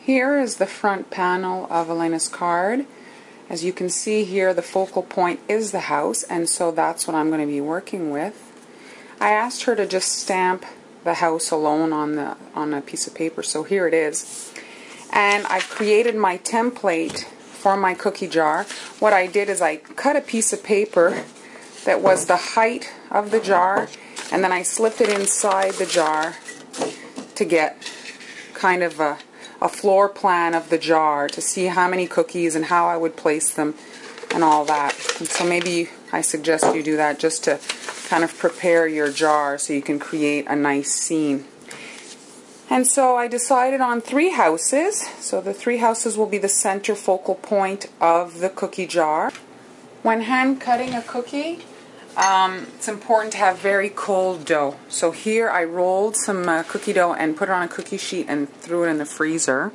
Here is the front panel of Elena's card. As you can see here, the focal point is the house, and so that's what I'm going to be working with. I asked her to just stamp the house alone on a piece of paper, so here it is. And I've created my template for my cookie jar. What I did is I cut a piece of paper that was the height of the jar, and then I slipped it inside the jar to get kind of a floor plan of the jar to see how many cookies and how I would place them and all that. And so maybe I suggest you do that just to kind of prepare your jar so you can create a nice scene. And so I decided on 3 houses. So the 3 houses will be the center focal point of the cookie jar. When hand cutting a cookie, it's important to have very cold dough. So here I rolled some cookie dough and put it on a cookie sheet and threw it in the freezer.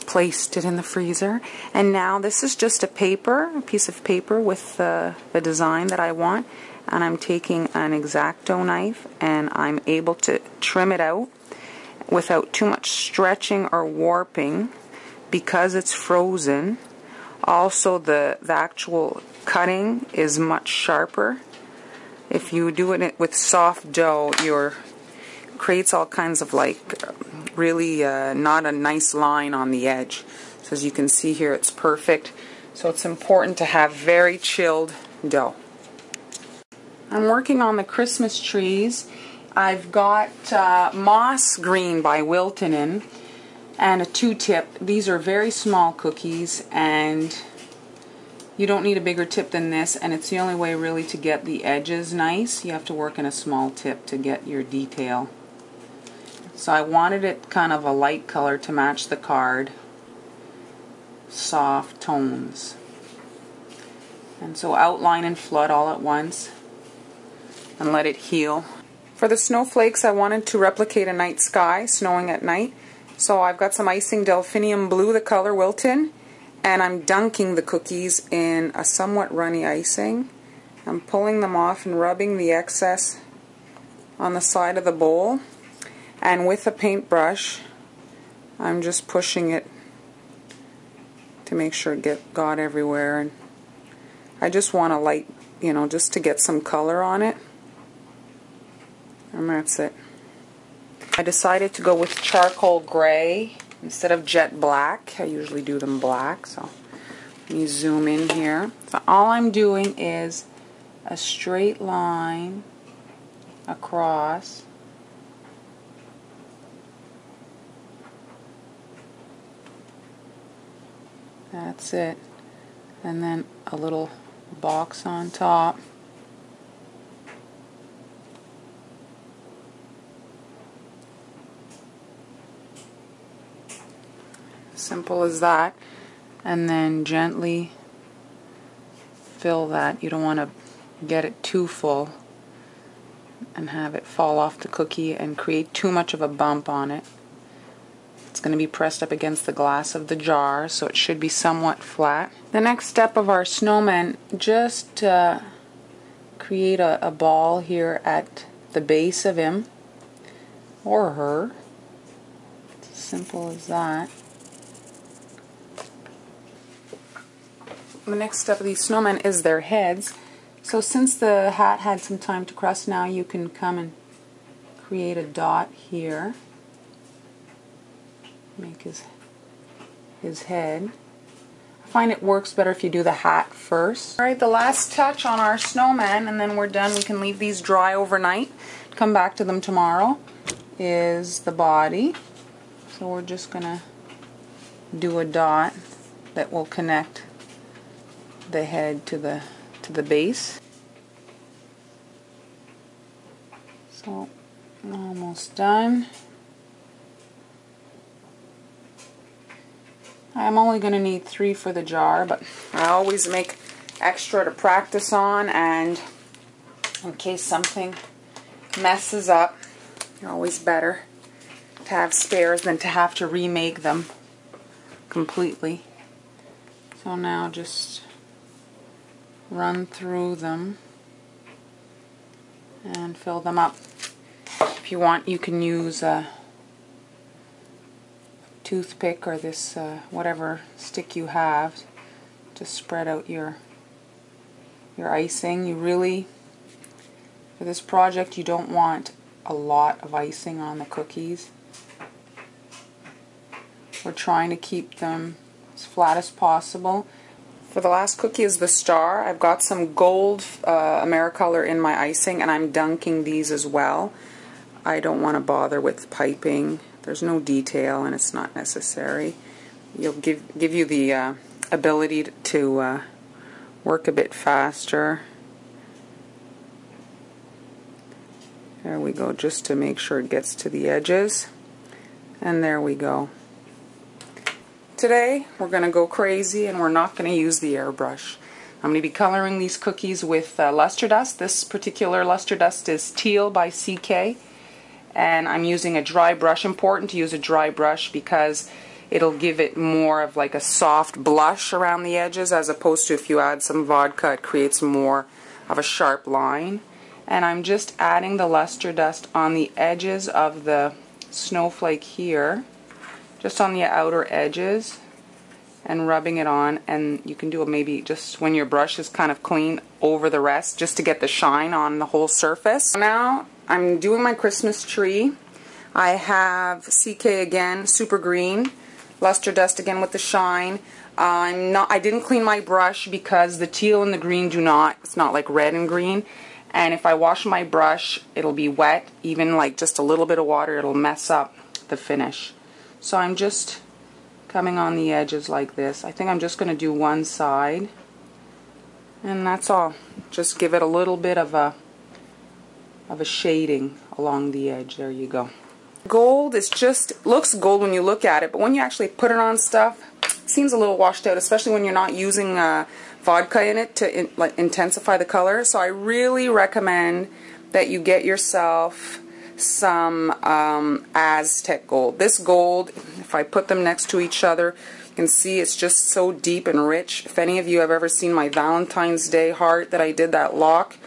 Placed it in the freezer. And now this is just a piece of paper with the design that I want. And I'm taking an X-Acto knife and I'm able to trim it out without too much stretching or warping because it's frozen. Also, the actual cutting is much sharper. If you do it with soft dough, it creates all kinds of really not a nice line on the edge. So as you can see here, it's perfect. So it's important to have very chilled dough. I'm working on the Christmas trees. I've got Moss Green by Wilton and a 2-tip. These are very small cookies, and you don't need a bigger tip than this, and it's the only way really to get the edges nice. You have to work in a small tip to get your detail. So I wanted it kind of a light color to match the card. Soft tones. And so outline and flood all at once and let it heal. For the snowflakes, I wanted to replicate a night sky, snowing at night. So I've got some icing delphinium blue, the color Wilton, and I'm dunking the cookies in a somewhat runny icing. I'm pulling them off and rubbing the excess on the side of the bowl. And with a paintbrush, I'm just pushing it to make sure it got everywhere. And I just want a light, just to get some color on it. And that's it. I decided to go with charcoal gray instead of jet black. I usually do them black, so let me zoom in here. So all I'm doing is a straight line across. That's it. And then a little box on top. Simple as that. And then gently fill that. You don't want to get it too full and have it fall off the cookie and create too much of a bump on it. It's going to be pressed up against the glass of the jar, so it should be somewhat flat. The next step of our snowman, just create a ball here at the base of him or her. It's as simple as that. The next step of these snowmen is their heads. So since the hat had some time to crust, now you can come and create a dot here. Make his head. I find it works better if you do the hat first. Alright, the last touch on our snowman, and then we're done. We can leave these dry overnight. Come back to them tomorrow. Is the body. So we're just gonna do a dot that will connect the head to the base. So almost done. I'm only going to need 3 for the jar, but I always make extra to practice on, and in case something messes up, you're always better to have spares than to have to remake them completely. So now just run through them and fill them up. If you want, you can use a toothpick or this whatever stick you have to spread out your icing. You really, for this project, you don't want a lot of icing on the cookies. We're trying to keep them as flat as possible. For the last cookie is the star. I've got some gold Americolor in my icing, and I'm dunking these as well. I don't want to bother with piping. There's no detail, and it's not necessary. You'll give you the ability to work a bit faster. There we go, just to make sure it gets to the edges. And there we go. Today we're going to go crazy, and we're not going to use the airbrush. I'm going to be coloring these cookies with luster dust. This particular luster dust is Teal by CK, and I'm using a dry brush. Important to use a dry brush because it'll give it more of like a soft blush around the edges, as opposed to if you add some vodka, it creates more of a sharp line. And I'm just adding the luster dust on the edges of the snowflake here, just on the outer edges, and rubbing it on. And you can do it maybe just when your brush is kind of clean over the rest, just to get the shine on the whole surface. Now I'm doing my Christmas tree. I have CK again, super green, luster dust again with the shine. I didn't clean my brush because the teal and the green it's not like red and green. And if I wash my brush, it'll be wet. Even like just a little bit of water, it'll mess up the finish. So I'm just coming on the edges like this. I think I'm just going to do one side. And that's all. Just give it a little bit of a shading along the edge. There you go. Gold is looks gold when you look at it, but when you actually put it on stuff, it seems a little washed out, especially when you're not using vodka in it to intensify the color. So I really recommend that you get yourself some Aztec gold. This gold, if I put them next to each other, you can see it's just so deep and rich. If any of you have ever seen my Valentine's Day heart that I did that lock,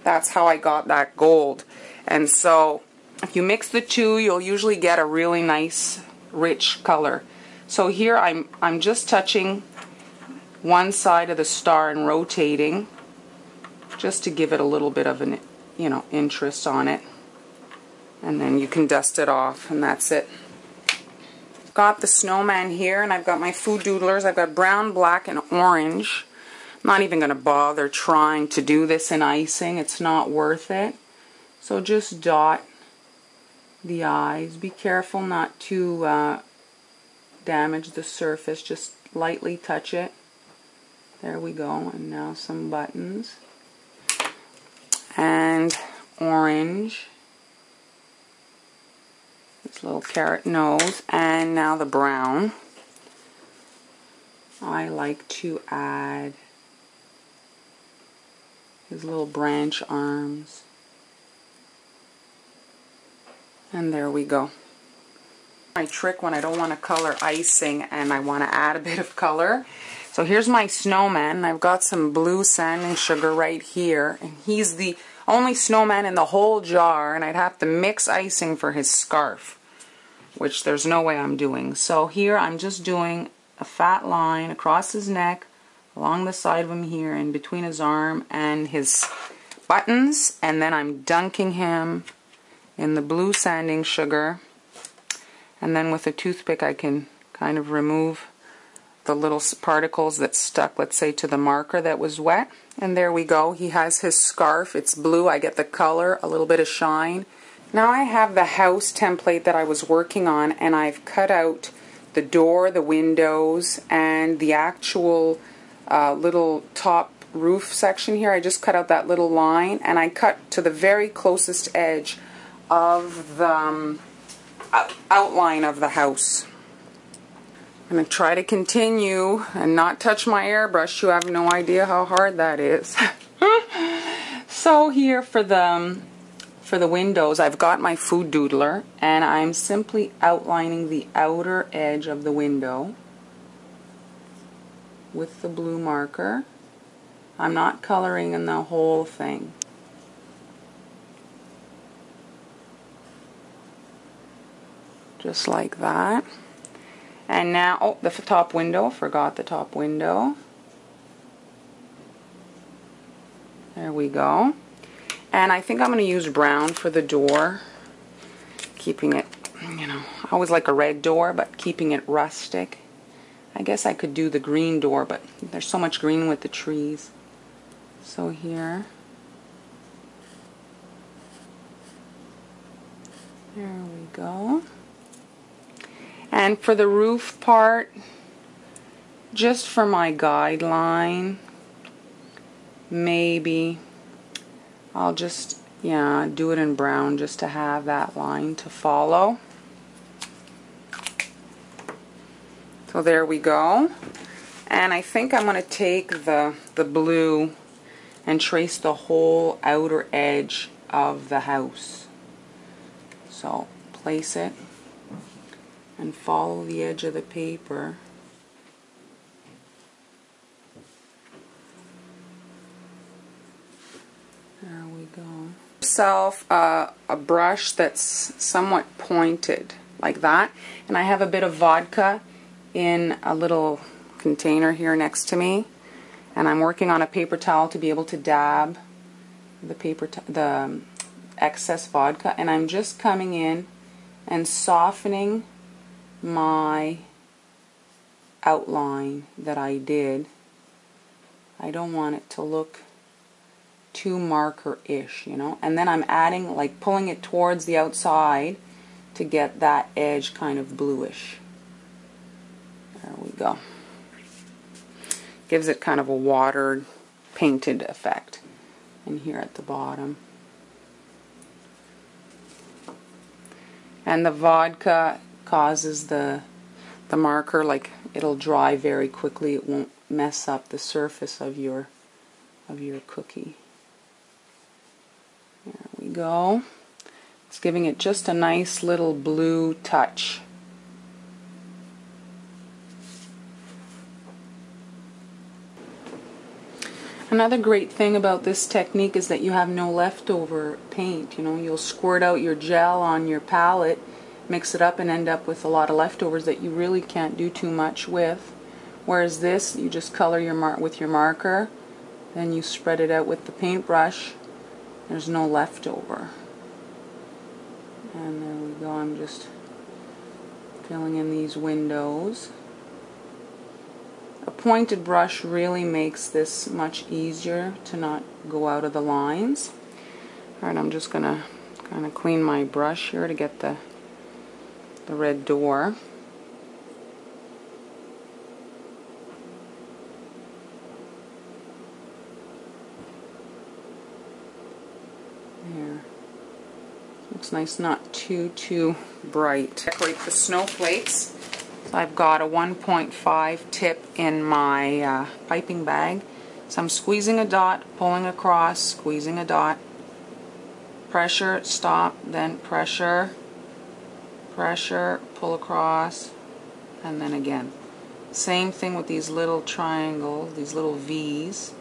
that's how I got that gold. And so if you mix the two, you'll usually get a really nice rich color. So here I'm just touching one side of the star and rotating just to give it a little bit of an interest on it. And then you can dust it off, and that's it. Got the snowman here, and I've got my food doodlers. I've got brown, black, and orange. I'm not even going to bother trying to do this in icing. It's not worth it. So just dot the eyes. Be careful not to damage the surface. Just lightly touch it. There we go. And now some buttons. And orange. This little carrot nose. And now the brown. I like to add his little branch arms. And there we go. My trick when I don't want to color icing and I want to add a bit of color. So here's my snowman. I've got some blue sanding sugar right here. And he's the only snowman in the whole jar. And I'd have to mix icing for his scarf, which there's no way I'm doing. So here I'm just doing a fat line across his neck, along the side of him here, in between his arm and his buttons. And then I'm dunking him in the blue sanding sugar. And then with a toothpick I can kind of remove the little particles that stuck, let's say, to the marker that was wet. And there we go. He has his scarf. It's blue. I get the color, a little bit of shine. Now I have the house template that I was working on, and I've cut out the door, the windows, and the actual little top roof section here. I just cut out that little line, and I cut to the very closest edge of the outline of the house. I'm going to try to continue and not touch my airbrush. You have no idea how hard that is. So here for the windows, I've got my food doodler, and I'm simply outlining the outer edge of the window with the blue marker. I'm not coloring in the whole thing. Just like that. And now, oh, the top window, forgot the top window. There we go. And I think I'm going to use brown for the door, keeping it, you know, I always like a red door, but keeping it rustic. I guess I could do the green door, but there's so much green with the trees. So here, there we go. And for the roof part, just for my guideline, maybe I'll just, yeah, do it in brown just to have that line to follow. So there we go. And I think I'm going to take the blue and trace the whole outer edge of the house. So place it and follow the edge of the paper. There we go. Yourself a brush that's somewhat pointed like that, and I have a bit of vodka in a little container here next to me, and I'm working on a paper towel to be able to dab the excess vodka, and I'm just coming in and softening my outline that I did. I don't want it to look too marker-ish, you know, and then I'm adding, like, pulling it towards the outside to get that edge kind of bluish. There we go. Gives it kind of a watered, painted effect. And here at the bottom. And the vodka causes the marker, like, it'll dry very quickly. It won't mess up the surface of your cookie. There we go. It's giving it just a nice little blue touch. Another great thing about this technique is that you have no leftover paint. You know, you'll squirt out your gel on your palette, mix it up, and end up with a lot of leftovers that you really can't do too much with. Whereas this, you just color with your marker, then you spread it out with the paintbrush. There's no leftover. And there we go. I'm just filling in these windows. A pointed brush really makes this much easier to not go out of the lines. Alright, I'm just going to kind of clean my brush here to get the red door. There. Looks nice, not too bright. Decorate the snowflakes. So I've got a 1.5 tip in my piping bag. So I'm squeezing a dot, pulling across, squeezing a dot. Pressure, stop, then pressure, pressure, pull across, and then again. Same thing with these little triangles, these little V's.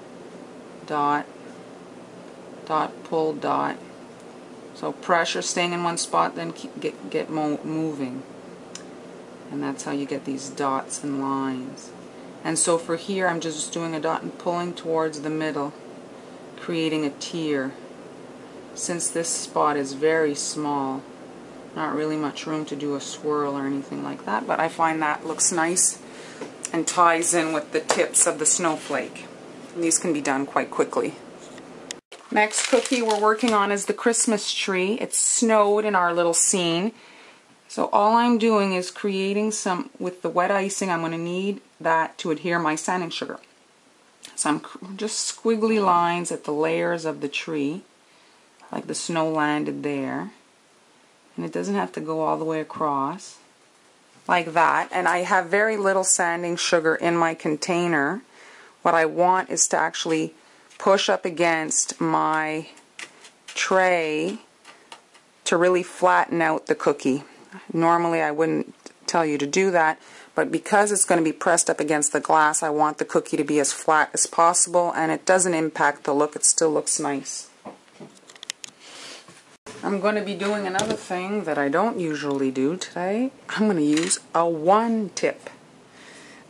Dot, dot, pull, dot. So pressure, staying in one spot, then get moving. And that's how you get these dots and lines. And so for here, I'm just doing a dot and pulling towards the middle, creating a tier. Since this spot is very small, not really much room to do a swirl or anything like that, but I find that looks nice and ties in with the tips of the snowflake. And these can be done quite quickly. Next cookie we're working on is the Christmas tree. It snowed in our little scene. So all I'm doing is creating some, with the wet icing, I'm going to need that to adhere my sanding sugar. So I'm just squiggly lines at the layers of the tree, like the snow landed there. And it doesn't have to go all the way across, like that. And I have very little sanding sugar in my container. What I want is to actually push up against my tray to really flatten out the cookie. Normally I wouldn't tell you to do that, but because it's going to be pressed up against the glass, I want the cookie to be as flat as possible, and it doesn't impact the look. It still looks nice. I'm going to be doing another thing that I don't usually do today. I'm going to use a 1 tip.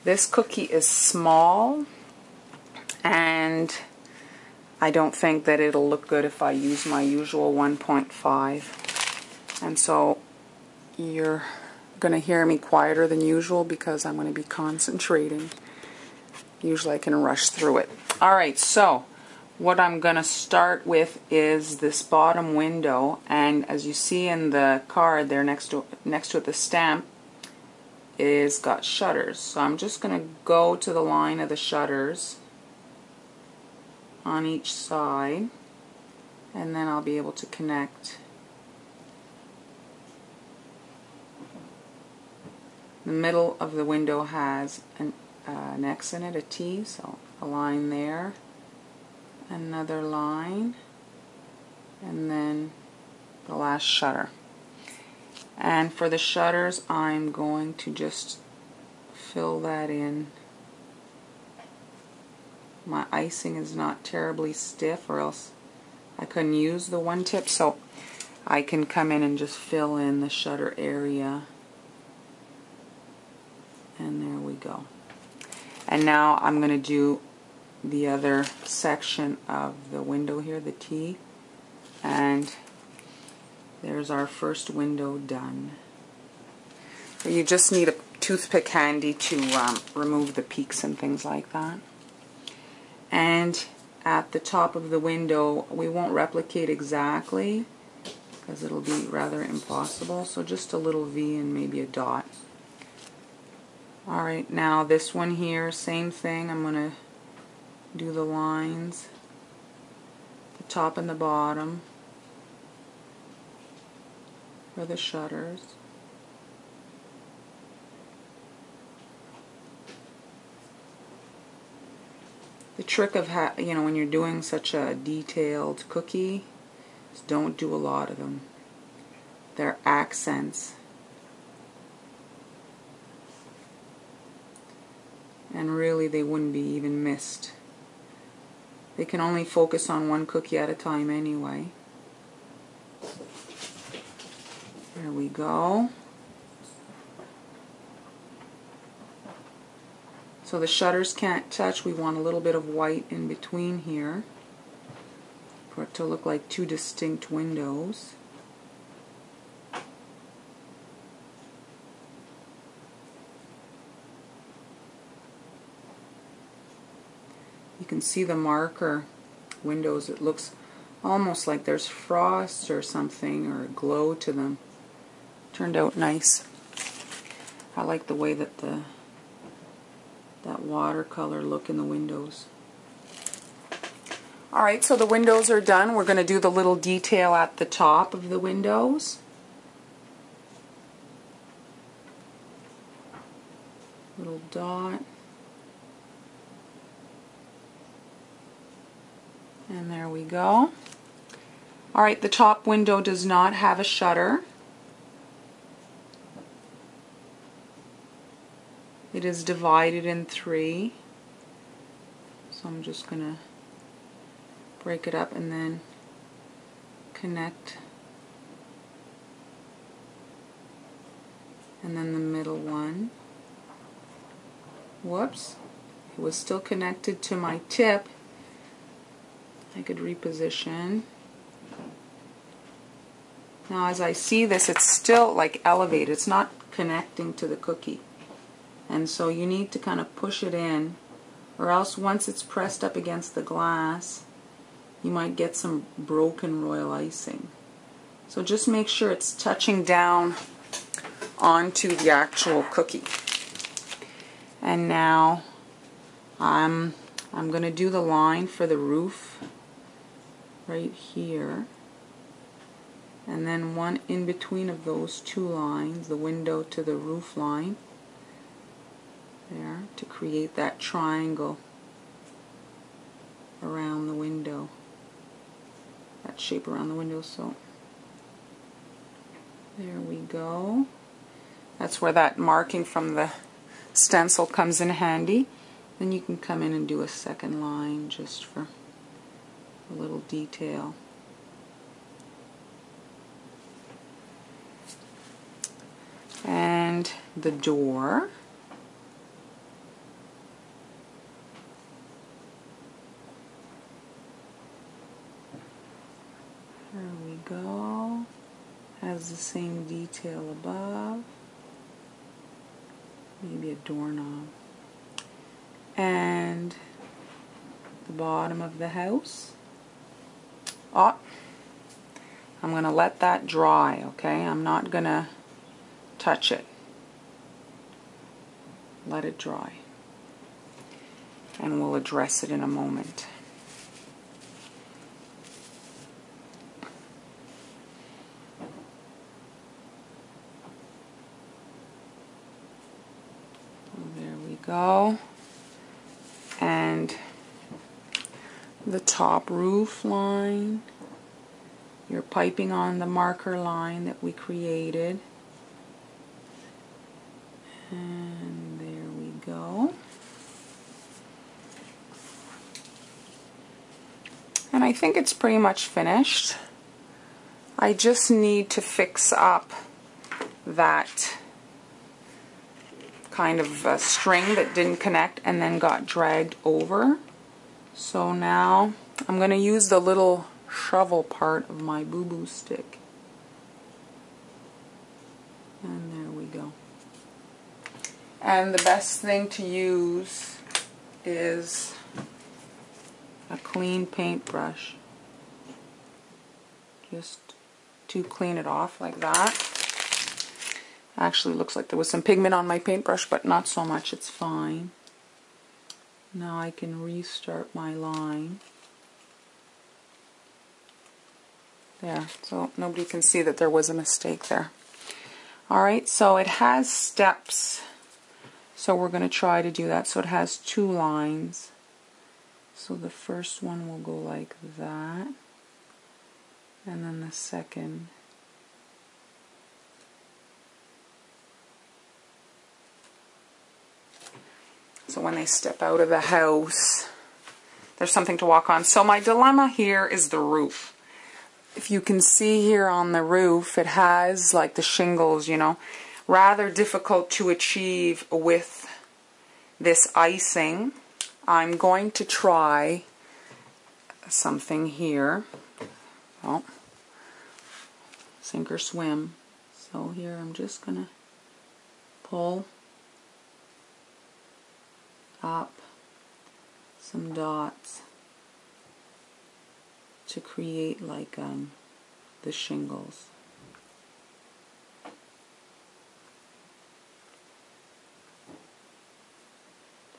This cookie is small, and I don't think that it'll look good if I use my usual 1.5. And so you're going to hear me quieter than usual because I'm going to be concentrating. Usually I can rush through it. Alright, so what I'm going to start with is this bottom window, and as you see in the card there next to it, the stamp is got shutters. So I'm just going to go to the line of the shutters on each side, and then I'll be able to connect. The middle of the window has an X in it, a T, so a line there, another line, and then the last shutter. And for the shutters, I'm going to just fill that in. My icing is not terribly stiff, or else I couldn't use the 1 tip, so I can come in and just fill in the shutter area. And there we go. And now I'm going to do the other section of the window here, the T, and there's our first window done. So you just need a toothpick handy to remove the peaks and things like that. And at the top of the window, we won't replicate exactly because it'll be rather impossible, so just a little V and maybe a dot. Alright, now this one here, same thing. I'm going to do the lines, the top and the bottom for the shutters. The trick of when you're doing such a detailed cookie is don't do a lot of them. They're accents. And really they wouldn't be even missed. They can only focus on 1 cookie at a time anyway. There we go. So the shutters can't touch. We want a little bit of white in between here for it to look like 2 distinct windows. You can see the marker windows. It looks almost like there's frost or something, or a glow to them. Turned out nice. I like the way that that watercolor look in the windows. Alright, so the windows are done. We're going to do the little detail at the top of the windows. Little dot. And there we go. Alright, the top window does not have a shutter. It is divided in 3. So I'm just going to break it up and then connect. And then the middle one. Whoops. It was still connected to my tip. I could reposition. Now as I see this, it's still like elevated. It's not connecting to the cookie. And so you need to kind of push it in, or else once it's pressed up against the glass, you might get some broken royal icing. So just make sure it's touching down onto the actual cookie. And now I'm going to do the line for the roof right here, and then one in between of those 2 lines, the window to the roof line there, to create that triangle around the window, that shape around the window. So there we go. That's where that marking from the stencil comes in handy. Then you can come in and do a second line just for a little detail. the door. There we go. Has the same detail above. Maybe a doorknob. And the bottom of the house. Oh, I'm going to let that dry, okay? I'm not going to touch it. Let it dry. And we'll address it in a moment. There we go. And the top roof line. You're piping on the marker line that we created. And there we go. And I think it's pretty much finished. I just need to fix up that kind of string that didn't connect and then got dragged over. So now I'm going to use the little shovel part of my boo-boo stick. And there we go. And the best thing to use is a clean paintbrush. Just to clean it off like that. Actually looks like there was some pigment on my paintbrush, but not so much, it's fine. Now I can restart my line. There, so nobody can see that there was a mistake there. Alright, so it has steps. So we're going to try to do that. So it has 2 lines. So the first one will go like that. And then the second. So when they step out of the house, there's something to walk on. So my dilemma here is the roof. If you can see here on the roof, it has like the shingles, you know, rather difficult to achieve with this icing. I'm going to try something here. Well, sink or swim. So here I'm just going to pull up some dots to create like the shingles.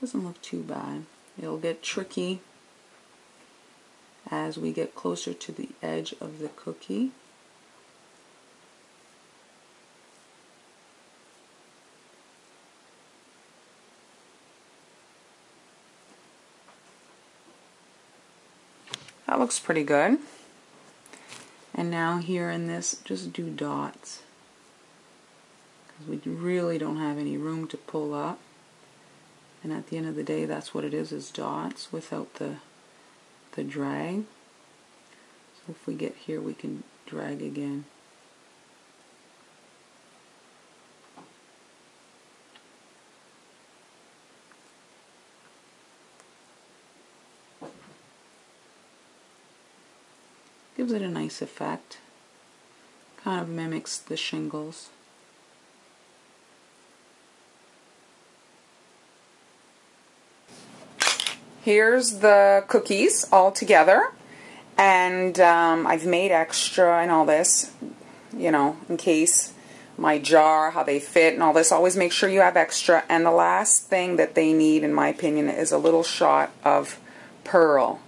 Doesn't look too bad. It'll get tricky as we get closer to the edge of the cookie. That looks pretty good. And now here in this, just do dots. Because we really don't have any room to pull up. And at the end of the day, that's what it is dots without the drag. So if we get here, we can drag again. Gives it a nice effect. Kind of mimics the shingles. Here's the cookies all together, and I've made extra and all this, you know, in case my jar, how they fit and all this. Always make sure you have extra. And the last thing that they need, in my opinion, is a little shot of pearl.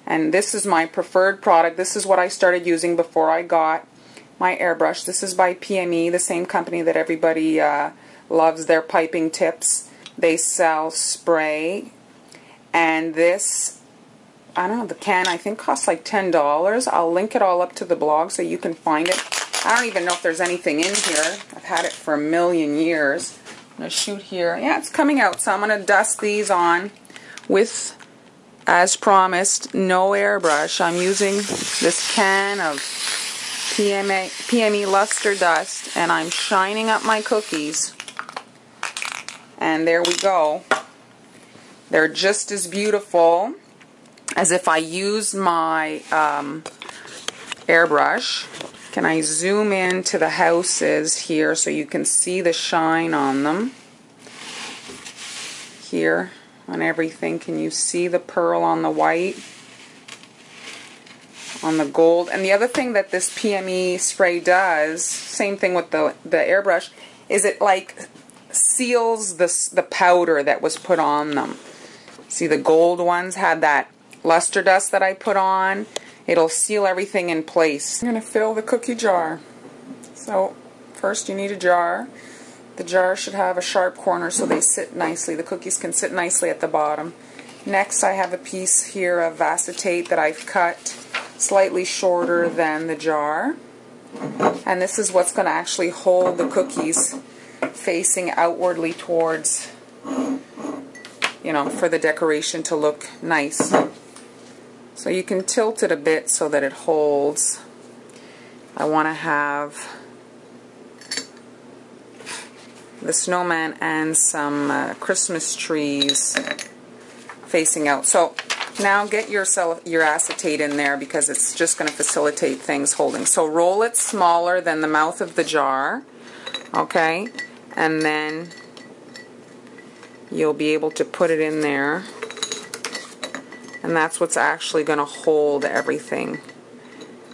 And this is my preferred product. This is what I started using before I got my airbrush. This is by PME, the same company that everybody loves their piping tips. They sell spray. And this, I don't know, the can I think costs like $10. I'll link it all up to the blog so you can find it. I don't even know if there's anything in here. I've had it for a million years. I'm going to shoot here. Yeah, it's coming out. So I'm going to dust these on with, as promised, no airbrush. I'm using this can of PME luster dust, and I'm shining up my cookies. And there we go. They're just as beautiful as if I used my airbrush. Can I zoom into the houses here so you can see the shine on them? Here on everything. Can you see the pearl on the white? On the gold. And the other thing that this PME spray does, same thing with the airbrush, is it like seals the powder that was put on them. See, the gold ones had that luster dust that I put on. It'll seal everything in place. I'm going to fill the cookie jar. So first you need a jar. The jar should have a sharp corner so they sit nicely. The cookies can sit nicely at the bottom. Next I have a piece here of acetate that I've cut slightly shorter than the jar. And this is what's going to actually hold the cookies facing outwardly towards, you know, for the decoration to look nice. So you can tilt it a bit so that it holds. I want to have the snowman and some Christmas trees facing out. So now get your acetate in there because it's just going to facilitate things holding. So roll it smaller than the mouth of the jar, okay? And then you'll be able to put it in there. And that's what's actually going to hold everything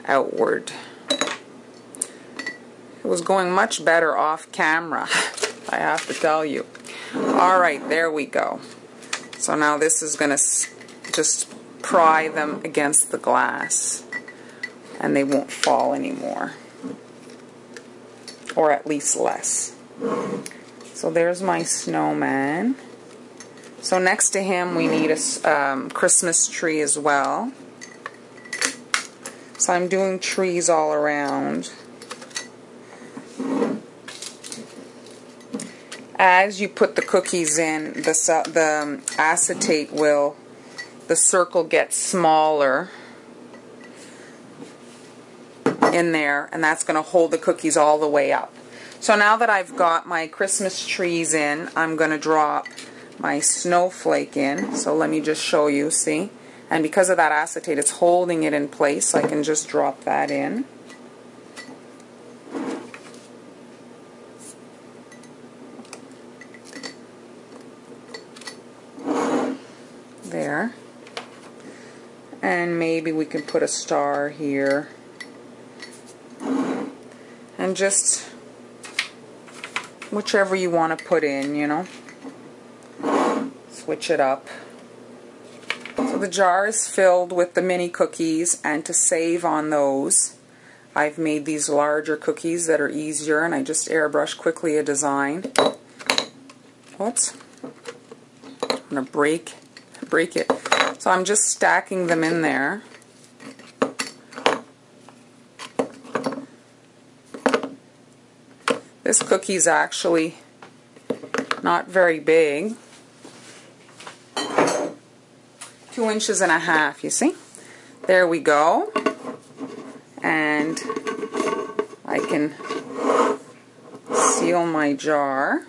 outward. It was going much better off camera, I have to tell you. Alright, there we go. So now this is going to just pry them against the glass and they won't fall anymore, or at least less. So there's my snowman. So next to him we need a Christmas tree as well. So I'm doing trees all around. As you put the cookies in, the acetate will, the circle gets smaller in there, and that's going to hold the cookies all the way up. So now that I've got my Christmas trees in, I'm going to drop my snowflake in. So let me just show you, see? And because of that acetate, it's holding it in place, so I can just drop that in. There. And maybe we can put a star here. And just whichever you want to put in, you know. Switch it up. So the jar is filled with the mini cookies, and to save on those, I've made these larger cookies that are easier, and I just airbrush quickly a design. Whoops. I'm going to break it. So I'm just stacking them in there. This cookie's actually not very big. 2.5 inches, you see? There we go. And I can seal my jar.